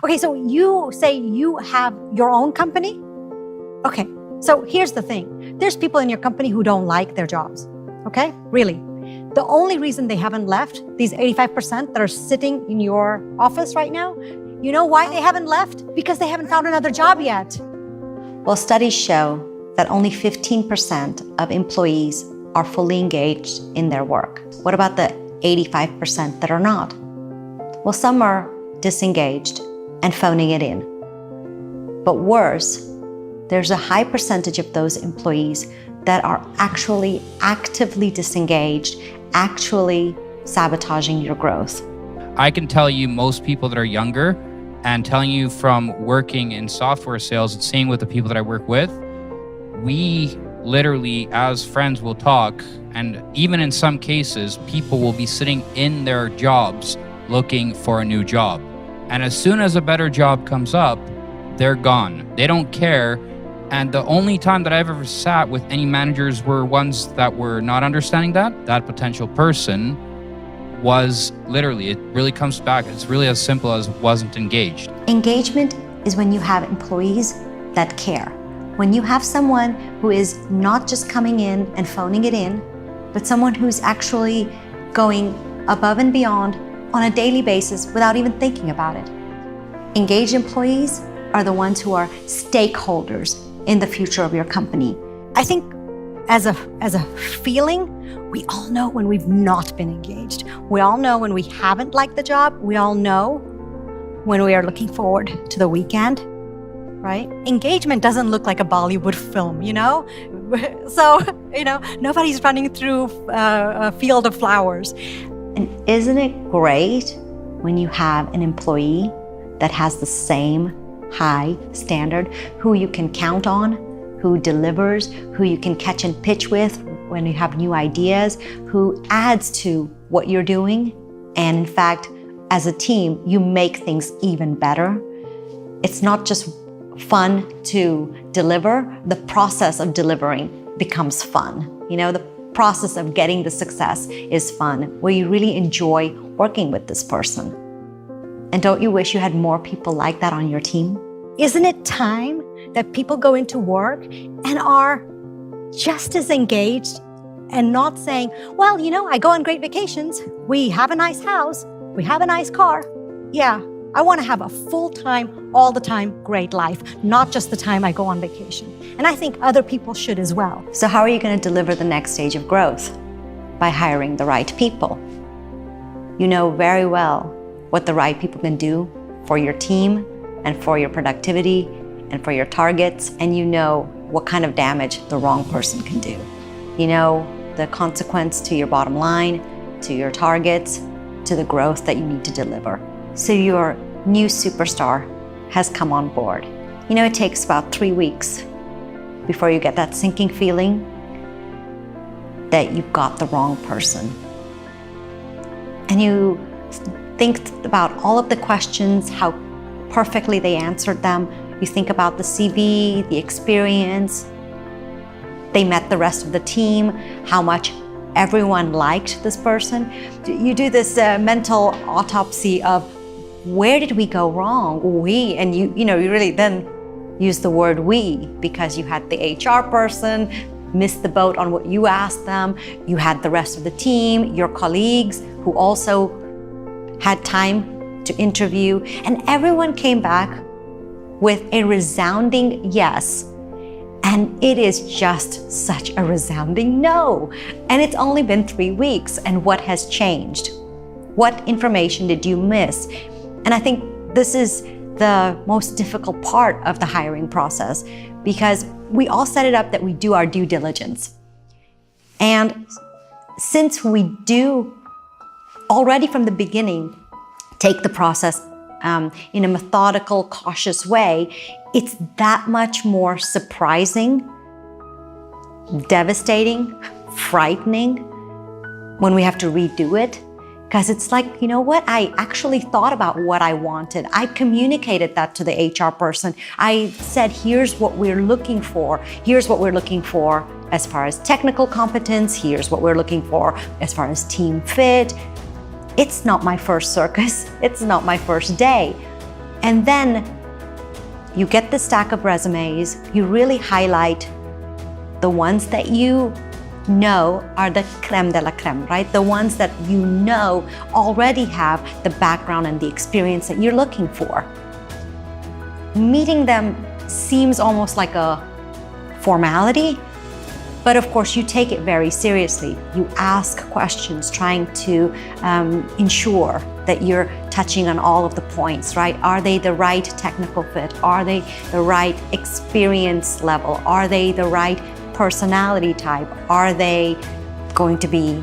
Okay, so you say you have your own company? Okay, so here's the thing. There's people in your company who don't like their jobs, okay? Really. The only reason they haven't left, these 85% that are sitting in your office right now, you know why they haven't left? Because they haven't found another job yet. Well, studies show that only 15% of employees are fully engaged in their work. What about the 85% that are not? Well, some are disengaged and phoning it in. But worse, there's a high percentage of those employees that are actually actively disengaged, actually sabotaging your growth. I can tell you most people that are younger, and telling you from working in software sales and seeing with the people that I work with, we literally as friends will talk, and even in some cases, people will be sitting in their jobs looking for a new job. And as soon as a better job comes up, they're gone. They don't care. And the only time that I've ever sat with any managers were ones that were not understanding that potential person was literally, it really comes back. It's really as simple as wasn't engaged. Engagement is when you have employees that care. When you have someone who is not just coming in and phoning it in, but someone who's actually going above and beyond on a daily basis without even thinking about it. Engaged employees are the ones who are stakeholders in the future of your company. I think as a feeling, we all know when we've not been engaged. We all know when we haven't liked the job. We all know when we are looking forward to the weekend, right? Engagement doesn't look like a Bollywood film, you know? So, nobody's running through a field of flowers. And isn't it great when you have an employee that has the same high standard, who you can count on, who delivers, who you can catch and pitch with when you have new ideas, who adds to what you're doing. And in fact, as a team, you make things even better. It's not just fun to deliver, the process of delivering becomes fun. The process of getting the success is fun, where you really enjoy working with this person. And don't you wish you had more people like that on your team? Isn't it time that people go into work and are just as engaged and not saying, well, I go on great vacations, we have a nice house, we have a nice car. Yeah, I want to have a full-time, all the time, great life, not just the time I go on vacation. And I think other people should as well. So how are you going to deliver the next stage of growth? By hiring the right people. You know very well what the right people can do for your team and for your productivity and for your targets, and you know what kind of damage the wrong person can do. You know the consequence to your bottom line, to your targets, to the growth that you need to deliver. So your new superstar has come on board. It takes about 3 weeks before you get that sinking feeling that you've got the wrong person. And you think about all of the questions, how perfectly they answered them. You think about the CV, the experience. They met the rest of the team, how much everyone liked this person. You do this mental autopsy of where did we go wrong? And you really then use the word we, because you had the HR person missed the boat on what you asked them. You had the rest of the team, your colleagues, who also had time to interview, and everyone came back with a resounding yes. And it is just such a resounding no. And it's only been 3 weeks, and what has changed? What information did you miss? And I think this is the most difficult part of the hiring process, because we all set it up that we do our due diligence. And since we do already from the beginning take the process in a methodical, cautious way, it's that much more surprising, devastating, frightening when we have to redo it. Because it's like, you know what? I actually thought about what I wanted. I communicated that to the HR person. I said, here's what we're looking for. Here's what we're looking for as far as technical competence. Here's what we're looking for as far as team fit. It's not my first circus. It's not my first day. And then you get the stack of resumes, you really highlight the ones that you know are the creme de la creme, right? The ones that you know already have the background and the experience that you're looking for. Meeting them seems almost like a formality, but of course you take it very seriously. You ask questions, trying to ensure that you're touching on all of the points, right? Are they the right technical fit? Are they the right experience level? Are they the right personality type? Are they going to be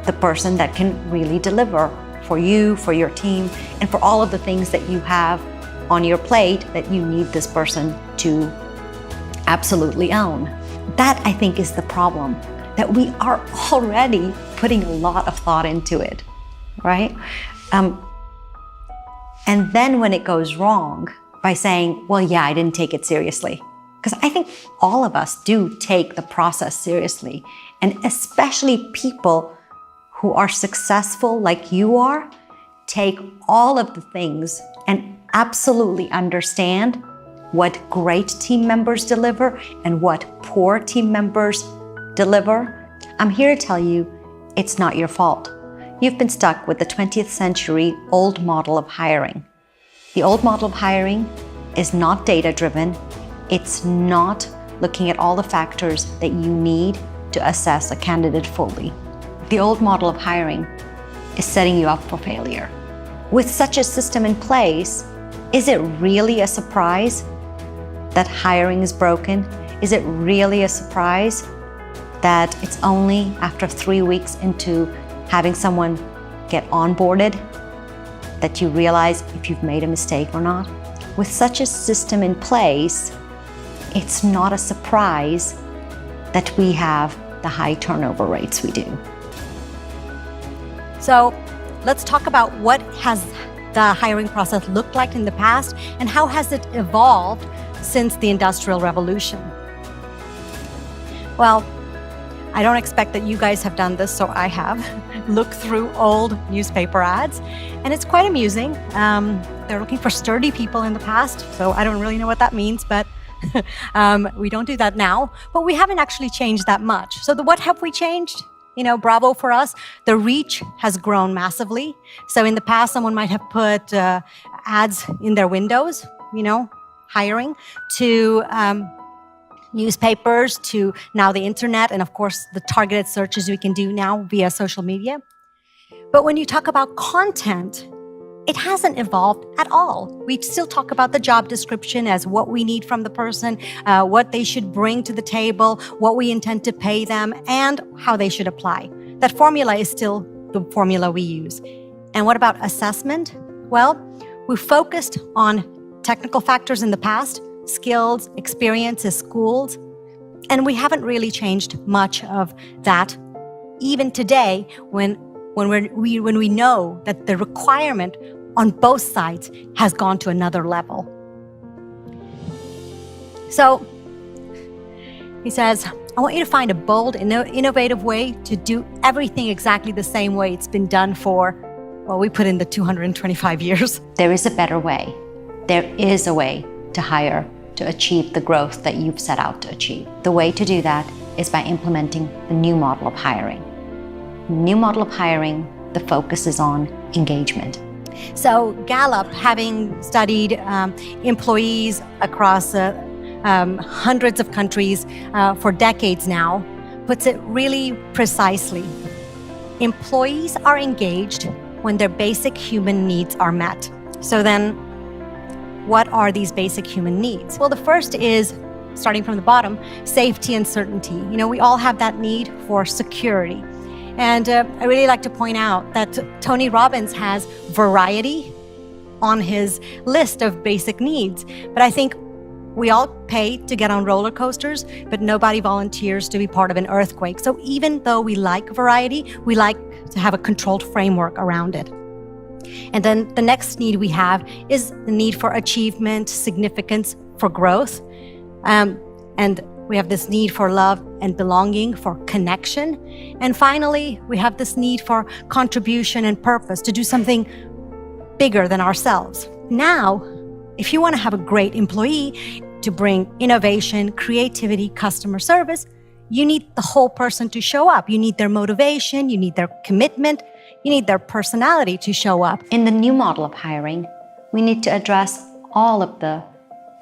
the person that can really deliver for you, for your team, and for all of the things that you have on your plate that you need this person to absolutely own? That, I think, is the problem, that we are already putting a lot of thought into it, right? And then when it goes wrong, by saying, well, yeah, I didn't take it seriously. Because I think all of us do take the process seriously. And especially people who are successful like you are, take all of the things and absolutely understand what great team members deliver and what poor team members deliver. I'm here to tell you, it's not your fault. You've been stuck with the 20th century old model of hiring. The old model of hiring is not data-driven. It's not looking at all the factors that you need to assess a candidate fully. The old model of hiring is setting you up for failure. With such a system in place, is it really a surprise that hiring is broken? Is it really a surprise that it's only after 3 weeks into having someone get onboarded that you realize if you've made a mistake or not? With such a system in place, it's not a surprise that we have the high turnover rates we do. So let's talk about what has the hiring process looked like in the past and how has it evolved since the Industrial Revolution. Well, I don't expect that you guys have done this, so I have looked through old newspaper ads, and it's quite amusing. They're looking for sturdy people in the past, so I don't really know what that means, but we don't do that now. But we haven't actually changed that much. So what have we changed? You know, bravo for us. The reach has grown massively. So in the past, someone might have put ads in their windows, you know, hiring, to newspapers, to now the internet, and of course the targeted searches we can do now via social media. But when you talk about content, it hasn't evolved at all. We still talk about the job description as what we need from the person, what they should bring to the table, what we intend to pay them, and how they should apply. That formula is still the formula we use. And what about assessment? Well, we focused on technical factors in the past, skills, experiences, schools, and we haven't really changed much of that even today when we know that the requirement on both sides has gone to another level. So he says, I want you to find a bold, innovative way to do everything exactly the same way it's been done for, well, we put in the 225 years. There is a better way. There is a way to hire to achieve the growth that you've set out to achieve. The way to do that is by implementing the new model of hiring. New model of hiring, the focus is on engagement. So Gallup, having studied employees across hundreds of countries for decades now, puts it really precisely. Employees are engaged when their basic human needs are met. So then, what are these basic human needs? Well, the first is, starting from the bottom, safety and certainty. You know, we all have that need for security. And I really like to point out that Tony Robbins has variety on his list of basic needs. But I think we all pay to get on roller coasters, but nobody volunteers to be part of an earthquake. So even though we like variety, we like to have a controlled framework around it. And then the next need we have is the need for achievement, significance, for growth. And we have this need for love and belonging, for connection. And finally, we have this need for contribution and purpose, to do something bigger than ourselves. Now, if you want to have a great employee to bring innovation, creativity, customer service, you need the whole person to show up. You need their motivation, you need their commitment, you need their personality to show up. In the new model of hiring, we need to address all of the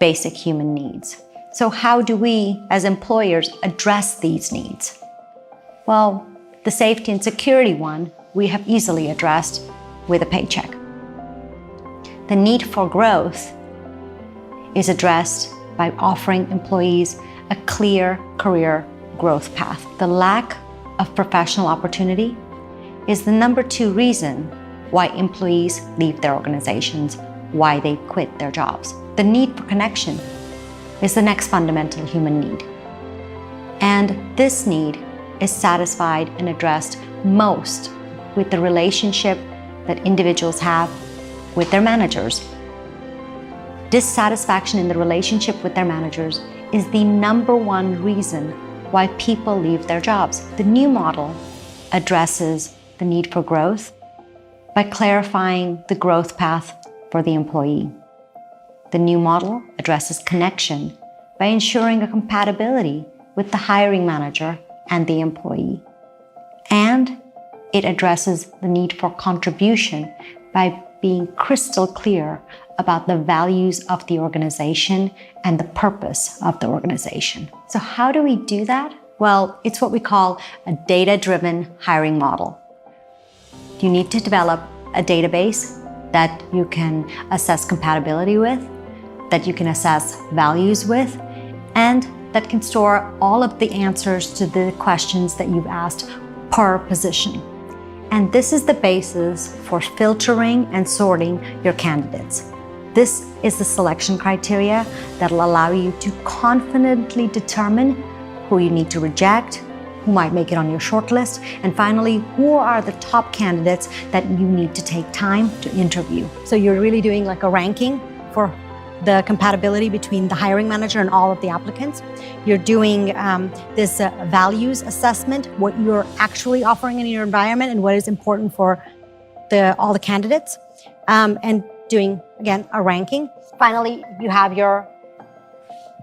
basic human needs. So how do we, as employers, address these needs? Well, the safety and security one, we have easily addressed with a paycheck. The need for growth is addressed by offering employees a clear career growth path. The lack of professional opportunity is the number 2 reason why employees leave their organizations, why they quit their jobs. The need for connection is the next fundamental human need. And this need is satisfied and addressed most with the relationship that individuals have with their managers. Dissatisfaction in the relationship with their managers is the number 1 reason why people leave their jobs. The new model addresses the need for growth by clarifying the growth path for the employee. The new model addresses connection by ensuring a compatibility with the hiring manager and the employee. And it addresses the need for contribution by being crystal clear about the values of the organization and the purpose of the organization. So how do we do that? Well, it's what we call a data-driven hiring model. You need to develop a database that you can assess compatibility with, that you can assess values with, and that can store all of the answers to the questions that you've asked per position. And this is the basis for filtering and sorting your candidates. This is the selection criteria that will allow you to confidently determine who you need to reject, who might make it on your shortlist, and finally, who are the top candidates that you need to take time to interview. So you're really doing like a ranking for the compatibility between the hiring manager and all of the applicants. You're doing this values assessment, what you're actually offering in your environment and what is important for all the candidates, and doing, again, a ranking. Finally, you have your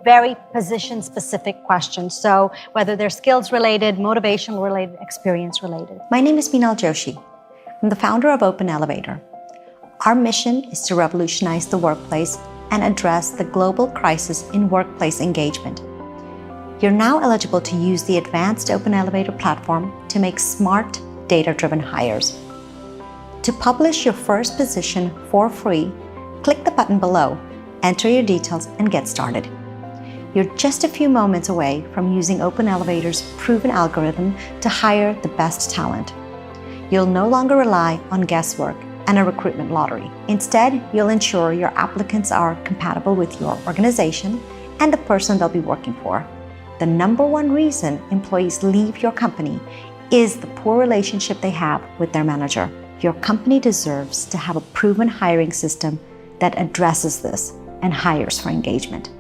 very position-specific questions. So whether they're skills-related, motivation-related, experience-related. My name is Meenal Joshi. I'm the founder of Open Elevator. Our mission is to revolutionize the workplace and address the global crisis in workplace engagement. You're now eligible to use the advanced Open Elevator platform to make smart, data-driven hires. To publish your first position for free, click the button below, enter your details, and get started. You're just a few moments away from using Open Elevator's proven algorithm to hire the best talent. You'll no longer rely on guesswork and a recruitment lottery. Instead, you'll ensure your applicants are compatible with your organization and the person they'll be working for. The number 1 reason employees leave your company is the poor relationship they have with their manager. Your company deserves to have a proven hiring system that addresses this and hires for engagement.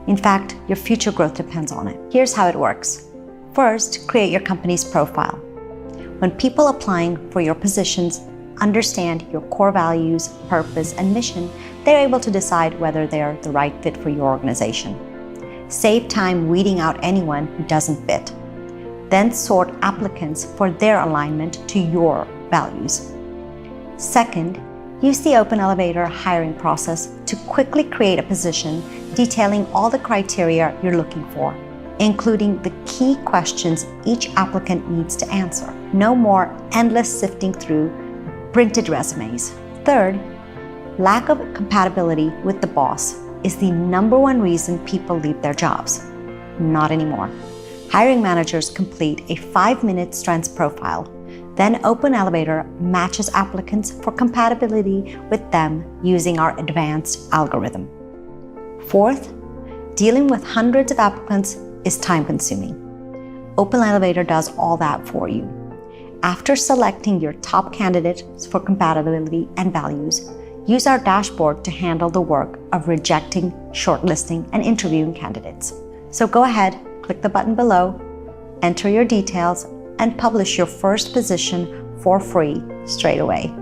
In fact, your future growth depends on it. Here's how it works. First, create your company's profile. When people applying for your positions understand your core values, purpose, and mission, they're able to decide whether they're the right fit for your organization. Save time weeding out anyone who doesn't fit. Then sort applicants for their alignment to your values. Second, use the Open Elevator hiring process to quickly create a position detailing all the criteria you're looking for, including the key questions each applicant needs to answer. No more endless sifting through printed resumes. Third, lack of compatibility with the boss is the number 1 reason people leave their jobs. Not anymore. Hiring managers complete a 5-minute strengths profile. Then Open Elevator matches applicants for compatibility with them using our advanced algorithm. Fourth, dealing with hundreds of applicants is time-consuming. Open Elevator does all that for you. After selecting your top candidates for compatibility and values, use our dashboard to handle the work of rejecting, shortlisting, and interviewing candidates. So go ahead, click the button below, enter your details, and publish your first position for free straight away.